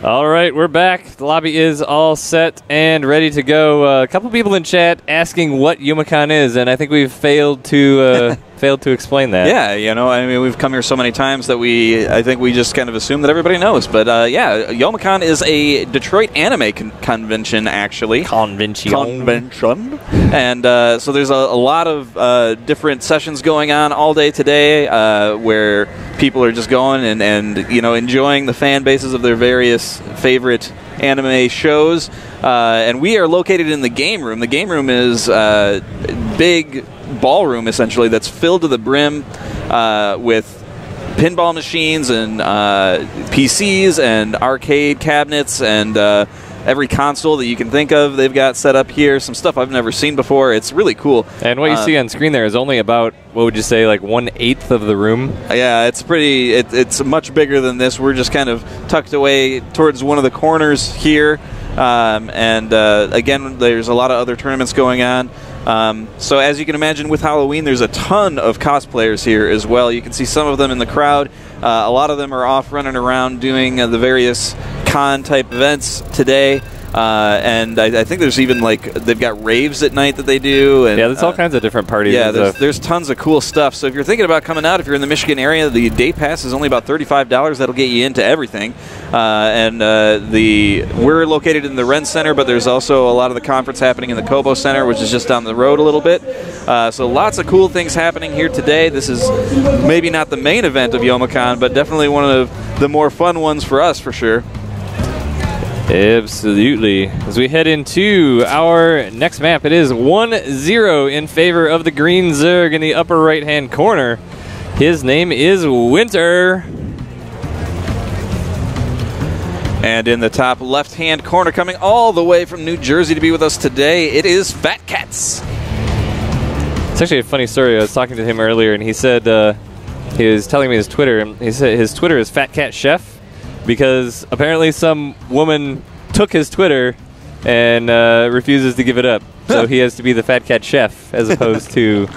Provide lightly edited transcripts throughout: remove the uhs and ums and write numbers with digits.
All right, we're back. The lobby is all set and ready to go. A couple people in chat asking what Youmacon is, and I think we've failed to explain that. Yeah, you know, I mean, we've come here so many times that I think we just kind of assume that everybody knows. But yeah, Youmacon is a Detroit anime convention, actually. Convention. And so there's a lot of different sessions going on all day today, where people are just going and you know, enjoying the fan bases of their various favorite anime shows. And we are located in the game room. The game room is a big ballroom, essentially, that's filled to the brim with pinball machines and PCs and arcade cabinets and every console that you can think of they've got set up here. Some stuff I've never seen before. It's really cool. And what you see on screen there is only about, what would you say, like 1/8 of the room? Yeah, it's pretty. It's much bigger than this. We're just kind of tucked away towards one of the corners here. Again, there's a lot of other tournaments going on. So as you can imagine, with Halloween, there's a ton of cosplayers here as well. You can see some of them in the crowd. A lot of them are off running around doing the various con-type events today. And I think there's even, like, they've got raves at night that they do. And, yeah, there's all kinds of different parties. Yeah, there's tons of cool stuff. So if you're thinking about coming out, if you're in the Michigan area, the day pass is only about $35. That'll get you into everything. We're located in the Ren Center, but there's also a lot of the conference happening in the Kobo Center, which is just down the road a little bit. So lots of cool things happening here today. This is maybe not the main event of Youmacon, but definitely one of the more fun ones for us, for sure. Absolutely. As we head into our next map, it is 1-0 in favor of the green Zerg in the upper right-hand corner. His name is Winter. And in the top left-hand corner, coming all the way from New Jersey to be with us today, it is FatCats. It's actually a funny story. I was talking to him earlier, and he said he was telling me his Twitter. And he said his Twitter is FatCat Chef, because apparently some woman took his Twitter and refuses to give it up. So he has to be the FatCat Chef as opposed to...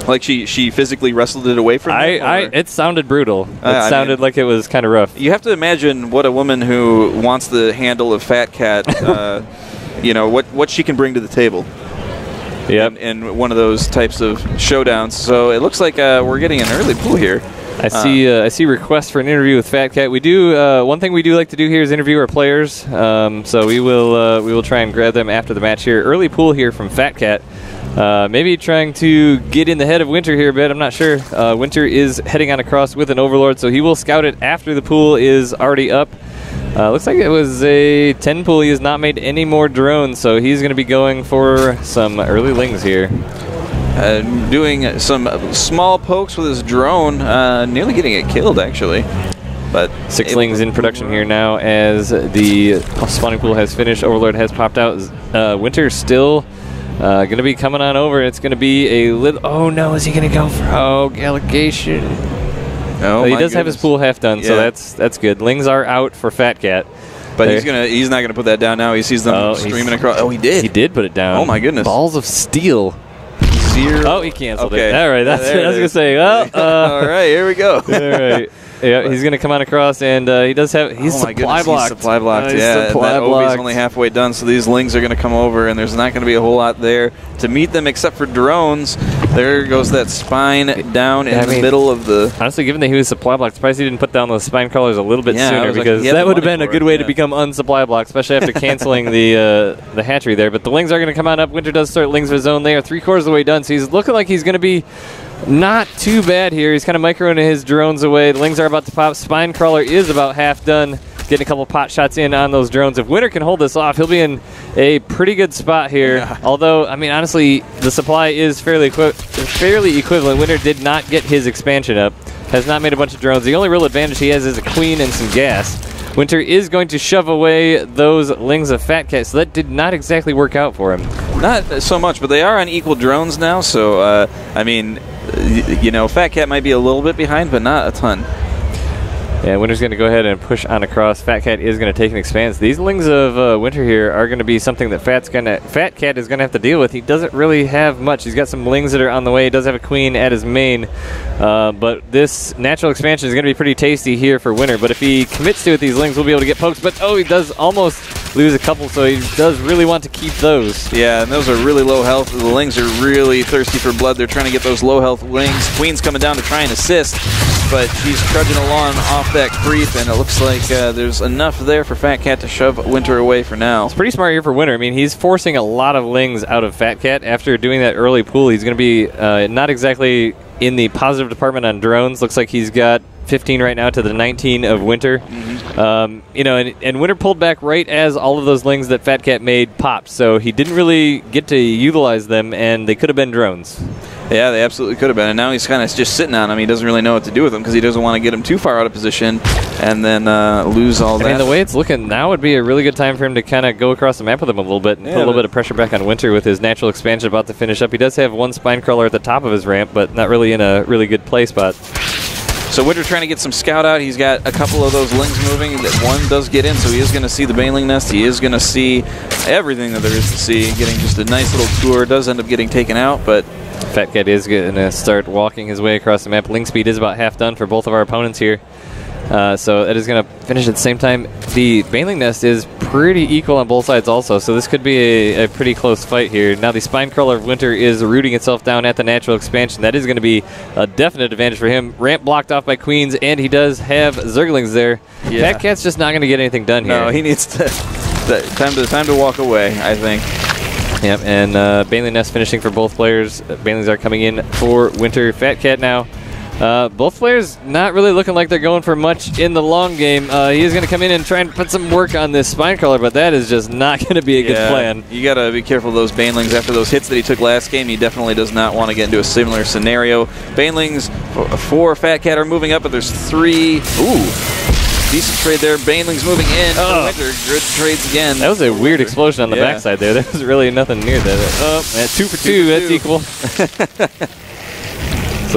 Like she physically wrestled it away from him? It sounded brutal. It sounded like it was kind of rough. You have to imagine what a woman who wants the handle of FatCat, you know, what she can bring to the table. Yep. In one of those types of showdowns. So it looks like we're getting an early pool here. I see requests for an interview with FatCat. We do one thing we do like to do here is interview our players. So we will try and grab them after the match here. Early pool here from FatCat. Maybe trying to get in the head of Winter here a bit. I'm not sure. Winter is heading on across with an Overlord, so he will scout it after the pool is already up. Looks like it was a 10 pool. He has not made any more drones, so he's going to be going for some early lings here. Doing some small pokes with his drone, nearly getting it killed, actually. But 6 lings in production here now as the spawning pool has finished. Overlord has popped out. Winter still going to be coming on over. It's going to be a little... Oh, no. Is he going to go for... Oh, allegation. Oh, he does have his pool half done, so that's good. Lings are out for FatCat. But he's not gonna put that down now. He sees them streaming across. Oh, he did. He did put it down. Oh my goodness. Balls of steel. 0. Oh, he canceled it. All right, that's what I was gonna say. Well, all right, here we go. All right. Yeah, he's going to come on across, and he does have... He's supply blocked. He's supply blocked, yeah. That OB's only halfway done, so these lings are going to come over, and there's not going to be a whole lot there to meet them except for drones. There goes that spine down in the middle of the... Honestly, given that he was supply blocked, surprised he didn't put down those spine crawlers a little bit sooner, because that would have been a good way to become unsupply blocked, especially after canceling the hatchery there. But the lings are going to come on up. Winter does start lings of his own. They are 3/4 of the way done, so he's looking like he's going to be... Not too bad here. He's kind of microing his drones away. The lings are about to pop. Spine crawler is about half done. Getting a couple pot shots in on those drones. If Winter can hold this off, he'll be in a pretty good spot here. Yeah. Although, I mean, honestly, the supply is fairly equivalent. Winter did not get his expansion up. Has not made a bunch of drones. The only real advantage he has is a queen and some gas. Winter is going to shove away those lings of FatCat, so that did not exactly work out for him. Not so much, but they are on equal drones now, so, I mean... You know, FatCat might be a little bit behind, but not a ton. Yeah, Winter's going to go ahead and push on across. FatCat is going to take an expanse. These Lings of Winter here are going to be something that FatCat is going to have to deal with. He doesn't really have much. He's got some Lings that are on the way. He does have a Queen at his main. But this natural expansion is going to be pretty tasty here for Winter. But if he commits to it, these Lings will be able to get pokes. But, oh, he does almost lose a couple, so he does really want to keep those. Yeah, and those are really low health. The Lings are really thirsty for blood. They're trying to get those low health Lings. Queen's coming down to try and assist, but she's trudging along off that creep, and it looks like there's enough there for FatCat to shove Winter away for now. It's pretty smart here for Winter. I mean, he's forcing a lot of Lings out of FatCat. After doing that early pool, he's going to be not exactly in the positive department on drones. Looks like he's got 15 right now to the 19 of Winter. You know, and Winter pulled back right as all of those Lings that FatCat made popped, so he didn't really get to utilize them, and they could have been drones. Yeah, they absolutely could have been, and now he's kind of just sitting on them. He doesn't really know what to do with them because he doesn't want to get them too far out of position and then lose all that. I mean, the way it's looking now would be a really good time for him to kind of go across the map with them a little bit and put a little bit of pressure back on Winter with his natural expansion about to finish up. He does have one spine crawler at the top of his ramp, but not really in a really good play spot. So Winter trying to get some scout out. He's got a couple of those Lings moving. One does get in, so he is going to see the Baneling nest. He is going to see everything that there is to see. Getting just a nice little tour. Does end up getting taken out, but FatCat is going to start walking his way across the map. Ling speed is about half done for both of our opponents here. So it is going to finish at the same time. The Baneling nest is pretty equal on both sides also, so this could be a pretty close fight here. Now the spine crawler of Winter is rooting itself down at the natural expansion. That is going to be a definite advantage for him. Ramp blocked off by Queens, and he does have Zerglings there. Yeah. FatCat's just not going to get anything done here. No, he needs to time to walk away, I think. Yep, and Baneling nest finishing for both players. Banelings are coming in for Winter. FatCat now. Both players not really looking like they're going for much in the long game. He is going to come in and try and put some work on this spine crawler, but that is just not going to be a good plan. You got to be careful of those Banelings. After those hits that he took last game, he definitely does not want to get into a similar scenario. Banelings for FatCat are moving up, but there's 3. Ooh. Decent trade there. Banelings moving in. Winter. Good trades again. That was a weird explosion on the backside there. There was really nothing near that. Oh, 2 for 2. That's equal.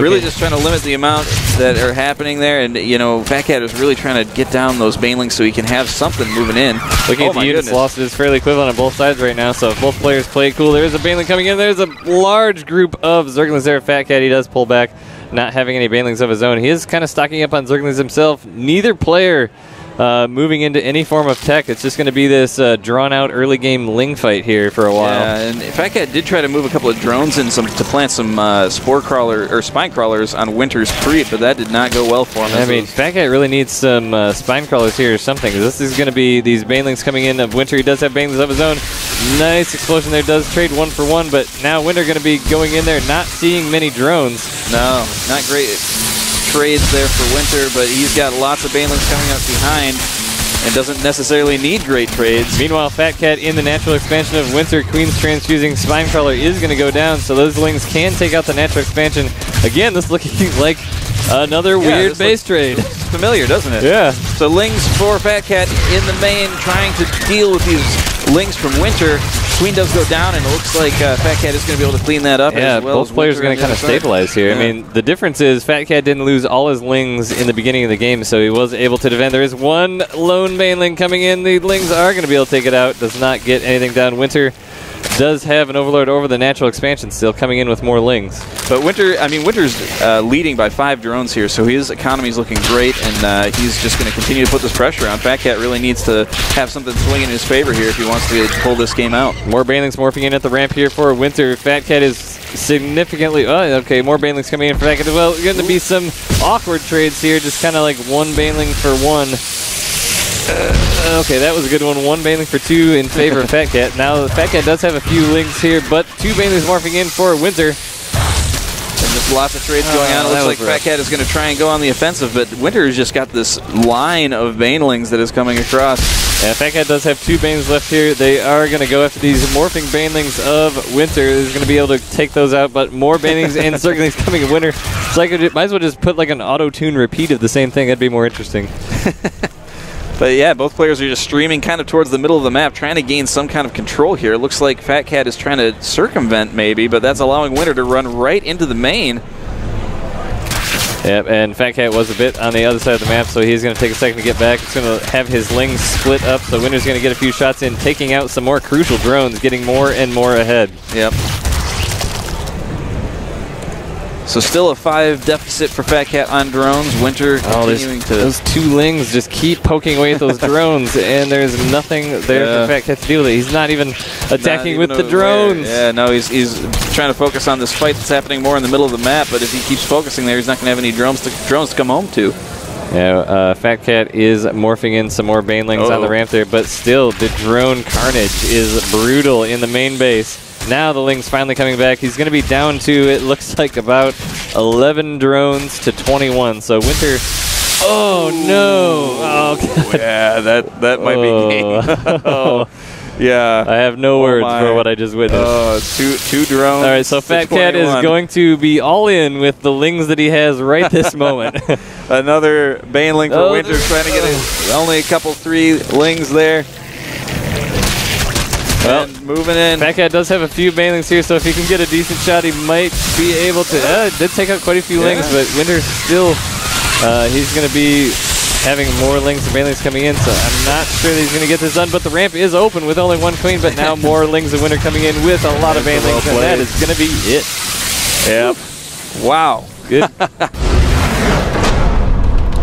Really just trying to limit the amount that are happening there, and you know, FatCat is really trying to get down those Banelings so he can have something moving in. Looking at the units lost, it is fairly equivalent on both sides right now, so if both players play cool, there is a Baneling coming in. There's a large group of Zerglings there. FatCat, he does pull back, not having any Banelings of his own. He is kind of stocking up on Zerglings himself. Neither player moving into any form of tech. It's just going to be this drawn-out early game Ling fight here for a while. Yeah, and FatCat did try to move a couple of drones in to plant some spine crawlers on Winter's creep, but that did not go well for him. I mean, FatCat really needs some spine crawlers here or something. This is going to be these Banelings coming in of Winter. He does have Banelings of his own. Nice explosion there. Does trade 1 for 1, but now Winter going to be going in there, not seeing many drones. No, not great trades there for Winter, but he's got lots of Banelings coming up behind and doesn't necessarily need great trades. Meanwhile, FatCat in the natural expansion of Winter, Queen's transfusing spine crawler is going to go down, so those Lings can take out the natural expansion. Again, this looking like another weird base trade. Looks familiar, doesn't it? Yeah. So Lings for FatCat in the main, trying to deal with these Lings from Winter. Queen does go down, and it looks like FatCat is going to be able to clean that up. Yeah, as well both players are going to kind of stabilize here. Yeah. I mean, the difference is FatCat didn't lose all his Lings in the beginning of the game, so he was able to defend. There is one lone Baneling coming in. The Lings are going to be able to take it out. Does not get anything down. Winter does have an overlord over the natural expansion still, coming in with more Lings. But Winter's leading by 5 drones here, so his economy is looking great, and he's just going to continue to put this pressure on. FatCat really needs to have something swing in his favor here if he wants to pull this game out. More Banelings morphing in at the ramp here for Winter. FatCat is significantly... Oh, okay, more Banelings coming in for FatCat as well. Going to be some awkward trades here, just kind of like 1 Baneling for 1. Okay, that was a good one. 1 Baneling for 2 in favor of FatCat. Now, FatCat does have a few Lings here, but 2 Banelings morphing in for Winter. And just lots of trades going on. It looks like FatCat is going to try and go on the offensive, but Winter has just got this line of Banelings that is coming across. Yeah, FatCat does have 2 Banelings left here. They are going to go after these morphing Banelings of Winter. He's going to be able to take those out, but more Banelings and Zerglings coming in Winter. So I might as well just put like an auto-tune repeat of the same thing. That'd be more interesting. But yeah, both players are just streaming kind of towards the middle of the map, trying to gain some kind of control here. It looks like FatCat is trying to circumvent maybe, but that's allowing Winter to run right into the main. Yep, and FatCat was a bit on the other side of the map, so he's going to take a second to get back. He's going to have his lings split up, so Winter's going to get a few shots in, taking out some more crucial drones, getting more and more ahead. Yep. So still a 5 deficit for FatCat on drones. Winter continuing to... Those 2 lings just keep poking away at those drones, and there's nothing there for FatCat to deal with it. He's not even attacking with the drones. Yeah, no, he's trying to focus on this fight that's happening more in the middle of the map, but if he keeps focusing there, he's not going to have any drones to come home to. Yeah, FatCat is morphing in some more banelings on the ramp there, but still, the drone carnage is brutal in the main base. Now the ling's finally coming back. He's going to be down to, it looks like, about 11 drones to 21. So Winter... Oh, no. Oh, God. Yeah, that might be game. Oh, yeah. I have no words for what I just witnessed. Two drones. All right, so FatCat is going to be all in with the lings that he has right this moment. Another baneling for Winter, trying to get only a couple 3 lings there. Well, and moving in. FatCat does have a few banelings here, so if he can get a decent shot, he might be able to. Did take out quite a few lings, but Winter's still. He's going to be having more lings and banelings coming in, so I'm not sure that he's going to get this done. But the ramp is open with only 1 queen, but now more lings and Winter coming in with a lot of banelings, and that is going to be it. Yep. Wow. Good.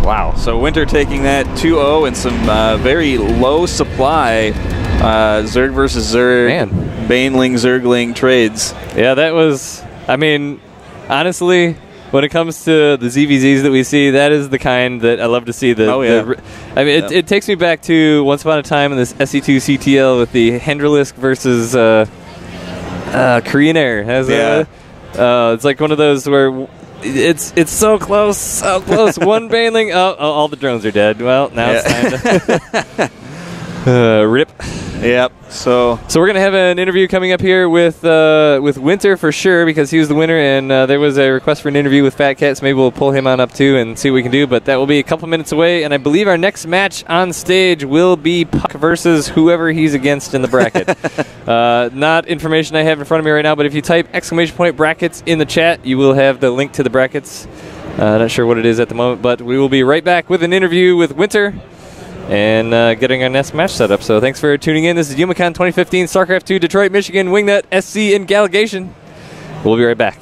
Wow. So Winter taking that 2-0 and some very low supply Zerg versus Zerg, Baneling, Zergling trades. Yeah, that was, I mean, honestly, when it comes to the ZVZs that we see, that is the kind that I love to see. I mean, it takes me back to once upon a time in this SE2 CTL with the Henderlisk versus Korean Air. It's like one of those where it's so close, so close. One baneling, all the drones are dead. Well, now it's time to rip. Yep. So we're gonna have an interview coming up here with Winter for sure, because he was the winner, and there was a request for an interview with FatCat, so maybe we'll pull him on up too and see what we can do. But that will be a couple minutes away, and I believe our next match on stage will be Puck versus whoever he's against in the bracket. Not information I have in front of me right now, but if you type !brackets in the chat, you will have the link to the brackets. Not sure what it is at the moment, but we will be right back with an interview with Winter and getting our next match set up. So thanks for tuning in. This is Youmacon 2015, StarCraft 2, Detroit, Michigan, Wingnut, SC, and Gallegation. We'll be right back.